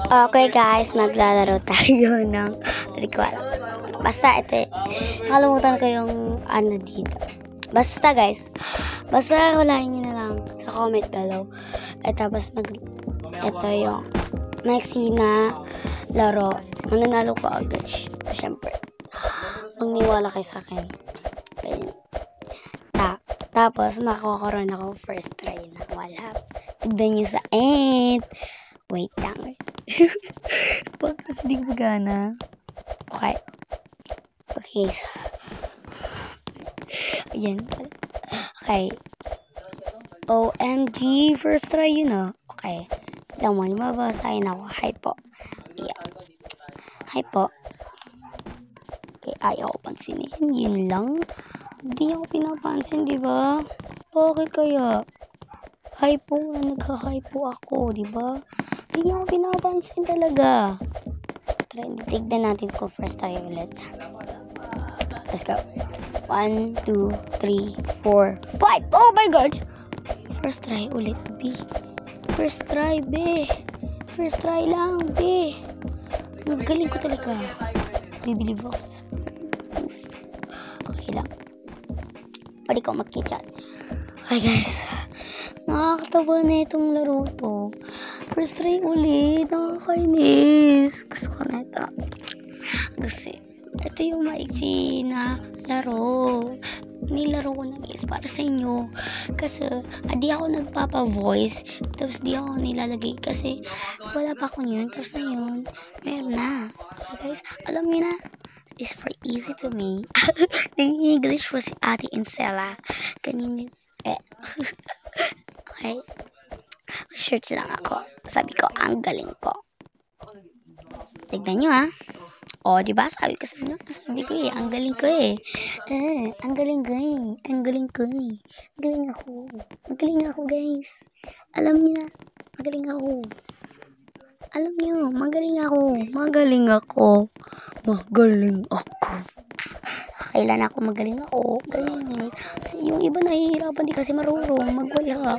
Okay guys, maglalaro tayo ng recall. Basta ito, nakalimutan ko yung ano dito. Basta guys, basta hulahin nyo na lang sa comment below. At tapos ito yung next na laro. Mananalo ko agad. Siyempre, magniwala kayo sa akin. Tapos, makakaroon ako first try na wala. Tignan nyo sa end. Wait lang guys. Bakit hindi ko gana? Okay. Okay. Ayan. Okay. OMG. First try yun ah. Okay. Lang mo, mabasahin ako. Hi po. Ayan. Hi po. Okay, ayaw ko pansinin. Yun lang. Hindi ako pinapansin, di ba? Bakit kaya? Hi po, nagka-hi po ako, di ba? Hindi niyo ako pinapansin talaga. Tignan natin ko first try ulit. Let's go. 1, 2, 3, 4, 5. Oh my God! First try ulit, B. First try, B. First try lang, B. Ang galing ko talaga. Bibelieve ako sa puso. Okay lang. Pwede ko mag-kitchat. Okay guys. Nakakatawa na itong laro to. First try ulit. Nakakainis. Gusto ko na ito. Kasi ito yung maiksi na laro. Nilaro ko na guys para sa inyo. Kasi di ako nagpapa-voice. Tapos di ako nilalagay. Kasi wala pa ako yun. Tapos na yun. Meron na. Okay guys. Alam niyo na. Is for easy to me. Nag-English po si Ate Insela. Kaninis. Okay. Search lang ako. Sabi ko, ang galing ko. Tignan nyo ha. O, diba? Sabi ko sa inyo. Sabi ko ang galing ko ang galing ko Ang galing ko Magaling ako. Magaling ako guys. Alam niyo na. Magaling ako. Alam niyo, magaling ako. Magaling ako. Magaling ako. Kailan ako magaling ako? Galing. Kasi yung iba nahihirapan di kasi marunong magwala.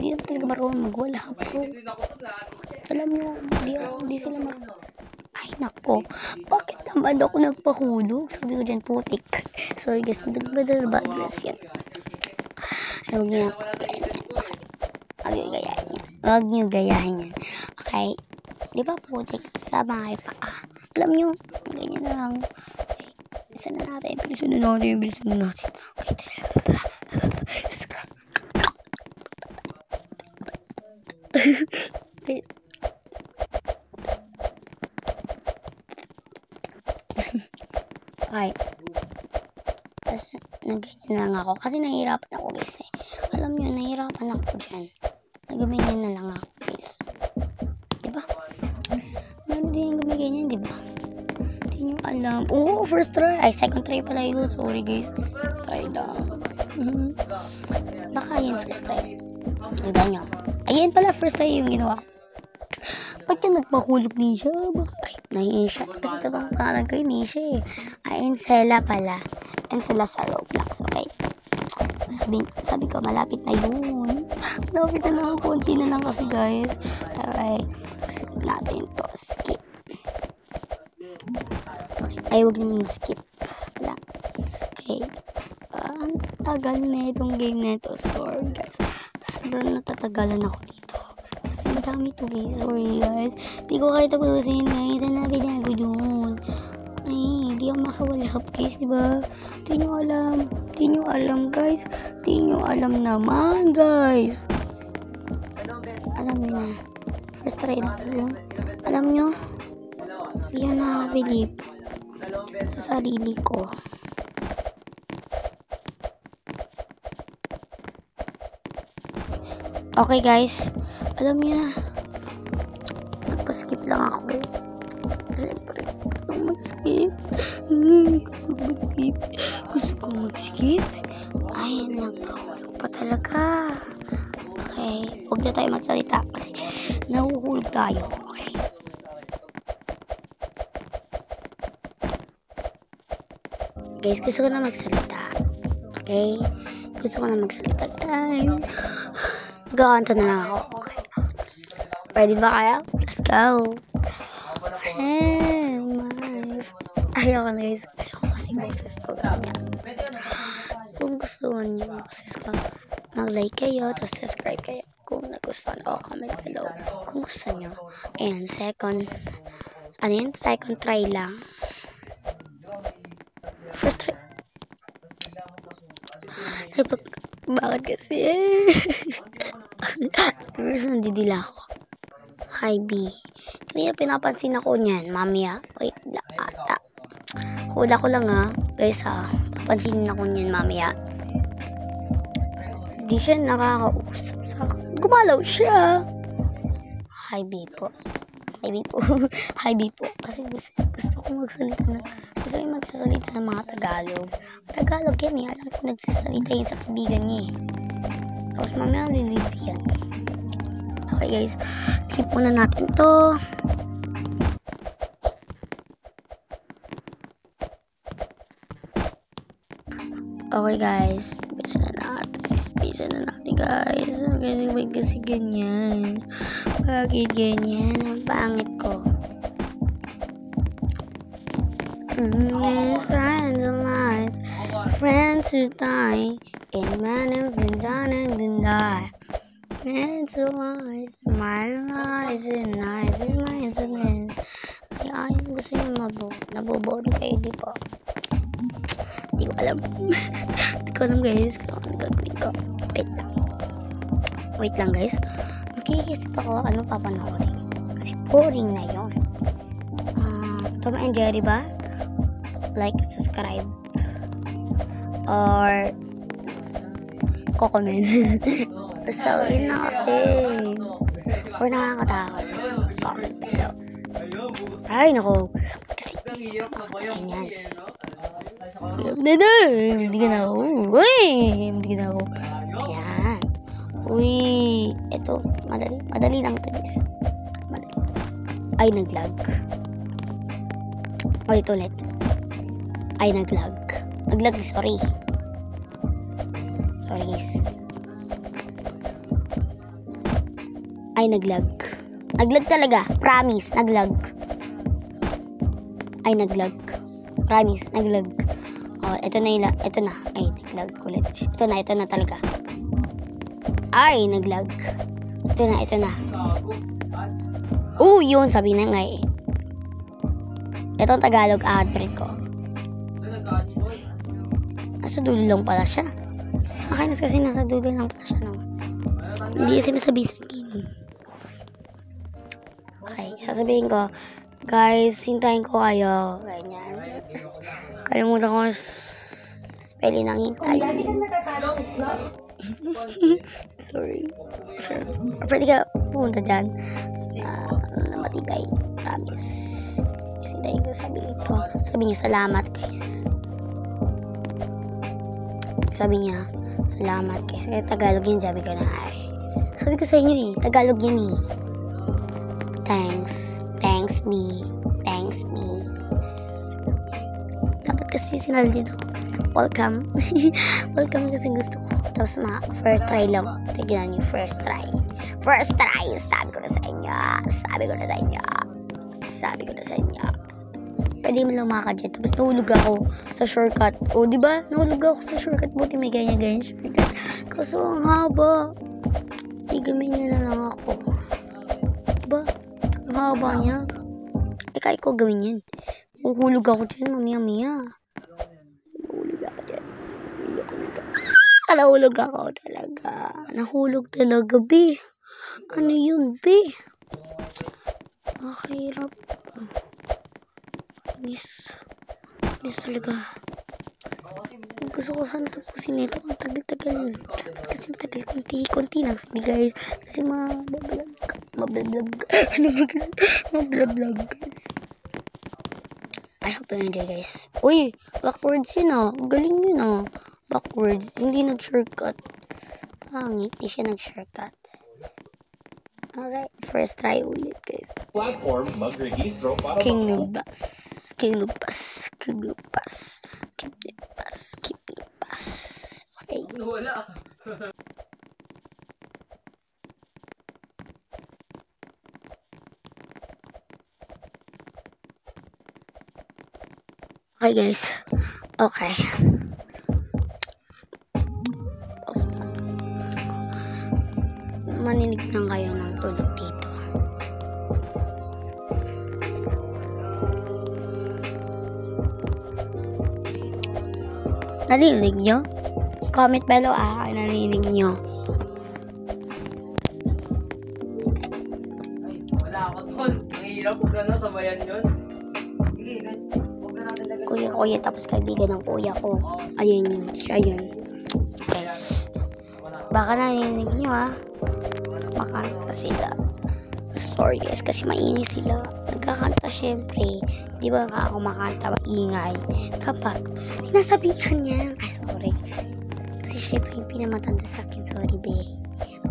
Hindi talaga marunong magwala. Pero, alam niyo, di sila marunong. Ay, nako. Bakit naman ako nagpahulog? Sabi ko dyan, putik. Sorry guys, nagbadal-bad dress yan. Ay, huwag niyo Huwag niyo gayahin yan. Okay. Di ba putik sa mga paa? Alam niyo, ganyan na lang. Okay. Bilisan na natin. Okay. Okay. Kasi nagganyan lang ako. Kasi nahihirapan ako guys Alam niyo, nahihirapan ako dyan. Nagaganyan na lang ako guys. Diba? Meron din yung gumaganyan, diba? Hindi nyo alam. Oo, first try. Ay, second try pala yun. Sorry guys. Try lang. Baka yun first try. Diba nyo? Ayan pala first try yung ginawa ko. Ba't yung nagpahulog ni siya? Ay, nahihin siya. Kasi tatang pangalan ko ni siya Ay, Insela pala. Insela sa Roblox, okay? Sabi ko, malapit na yun. Malapit na lang. Konti na lang kasi, guys. Okay. Skip natin to. Skip. Okay. Ay, huwag naman skip. Wala. Okay. Ang tagal na itong game na ito. Sorry, guys. Sobrang natatagalan ako dito. Kasi madami to, guys. Sorry, guys. Di ko kahit tapusin, guys. Ano binago yun? Ay, di ako makawalhap, guys, diba? Di nyo alam, guys. Di nyo alam naman, guys. Alam nyo na. First try na yun. Alam nyo? Di yan nakakabilib sa sarili ko. Okay, guys. Alam nyo na. Nagpa-skip lang ako, guys. Siyempre, gusto ko mag-skip. Gusto ko mag-skip. Ay, nagpahulog pa talaga. Okay, huwag na tayo magsalita kasi nahuhulog tayo. Okay. Guys, gusto ko na magsalita. Okay? Gusto ko na magsalita. Ay, magkakanta na lang ako. Okay. Ready ba kaya? Let's go. Ayaw na guys. Ayaw kasi boses ko ganyan. Kung gusto niyo boses ko, mag-like kayo, tapos subscribe kayo. Kung nagustuhan o comment below. Kung gusto niyo. And second try lang. First try. Ay, bakit kasi? First, nandidila ako. Hi, B. Kaya pinapansin ako niyan, mamaya. Wait, ata. Hula ko lang guys papansinin ako niyan mamaya. Di siya nakakausap sa akin. Gumalaw siya. Hi, B po. Hi, B po. Hi, B po. Kasi gusto ko magsalita na. Gusto ko magsasalita ng mga Tagalog. Tagalog yan alam ko nagsasalita yun sa kaibigan niya Tapos mamaya lilip yan. Okay guys, skip muna natin to. Okay guys, bisa na natin guys. Bakit kasi ganyan? Bakit ganyan? Ang pangit ko. Friends are lies, friends who die, and man and friends on and die. Friends who lies, my lies and lies and lies and lies. Ay, gusto nyo naboboring kayo, di ba? Hindi ko alam. Hindi ko alam guys kung ano gagawin ko. Wait lang guys. Makikisip ako ano papanoorin. Kasi boring na yun. Tom and Jerry ba? Like, subscribe. Or Cocomelon. Basta yun na kasi. Or nakakatakot. Comment below. Ay, nako. Kasi, ganyan. Hindi ka na ako. Hindi ka na ako. Ayan. Uy, eto. Madali lang ito, guys. Madali. Ay, naglag. Ulit. Ay, naglag. Naglag, sorry. Sorry, guys. Ay, naglag. Naglag talaga. Promise, naglag. Ay, naglag. Promise, naglag. Oh, ito na. Ay, naglag ulit. Ito na talaga. Ay, naglag. Ito na. Oh, yun. Sabi na nga eh. Itong Tagalog ad-break ko. Nasa dulo lang pala siya. Nakainas kasi nasa dulo lang pala siya. No? Hindi yung sinasabi sa akin. Okay, sasabihin ko, guys, hintayin ko kayo. Ganyan. Kalimutan ko spelling ng hintayin. Sorry. Pwede ka pumunta dyan na matibay. Promise. Kasi dahil ko sabi niya salamat guys. Sabi niya salamat guys. Kaya Tagalog yun, sabi ko na ay. Sabi ko sa inyo Tagalog yun Thanks me. Dapat kasi sinali dito. Welcome. Welcome kasi gusto ko. Tapos first try lang. Tignan niyo, first try. Sabi ko na sa inyo. Pwede mo lang makakadyan. Tapos nahulog ako sa shortcut. O, diba? Nahulog ako sa shortcut. Buti may ganyan shortcut. Kaso ang haba. Igamin niya na lang ako. Diba? Ang haba niya. Kaya ko gawin yan. Nahulog ako dyan, mamaya. Nahulog ako talaga. Nahulog talaga, B. Ano yun, B? Nakahirap. Miss talaga. Gusto ko sana tapusin ito. Ang tagal-tagal. Kasi matagal. Konti lang. Sorry guys. Kasi mablog. Mablog guys. I hope you enjoy guys. Uy, backwards yun Galing yun Backwards. Hindi nag-shortcut. Pangit. Hindi siya nag-shortcut. Alright. First try ulit guys. Platform mag-registro para King Nubas. Okay. Wala. Okay guys. Okay. Maninig lang kayo ng tunog dito. Narinig nyo? Comment below narinig nyo. Ay, wala ako doon. Ang hirap pag ano, sabayan yun. Kuya, tapos kaibigan ng kuya ko. Ayun yun, siya yun. Guys. Baka narinig nyo Makanta sila. Sorry guys, kasi maingay sila. Nagkakanta syempre. Di ba ako makanta maingay? Kapag sinasabihan niya. Sorry. Kasi siya yung pinamatanda sa akin. Sorry, be.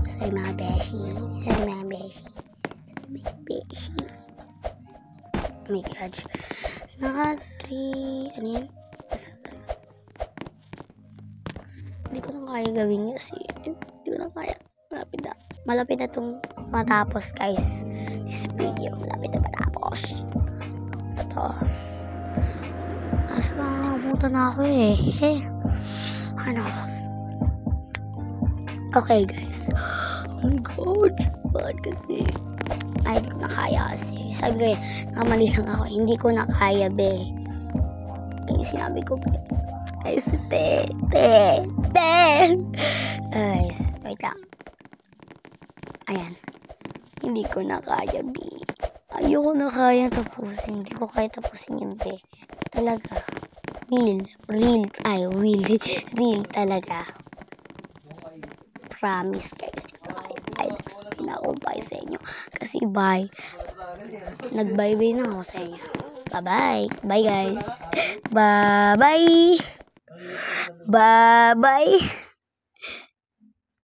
Sorry mga beshi. Sorry mga beshi. Oh my God. Naka 3. Ano yan? Basta. Hindi ko na kaya gawin kasi. Hindi ko na kaya. Malapit na itong matapos guys. This video. Malapit na matapos. Ito. Asa nakakabuta na ako Ano? Okay guys. Oh my God. Bakit kasi? Ay, hindi ko na kaya kasi. Sabi ko nakamali lang ako. Hindi ko na kaya, be. Kaya sinabi ko, be. Ay, si te. Guys, wait lang. Ayan. Hindi ko na kaya, be. Ayoko na kaya tapusin. Hindi ko kaya tapusin yun, be. Talaga. Real talaga. Promise, guys. Ay, pinakubay sa inyo. Kasi bye. Nag-bye-bye na ako sa inyo. Bye-bye. Bye, guys. Bye-bye. Bye-bye.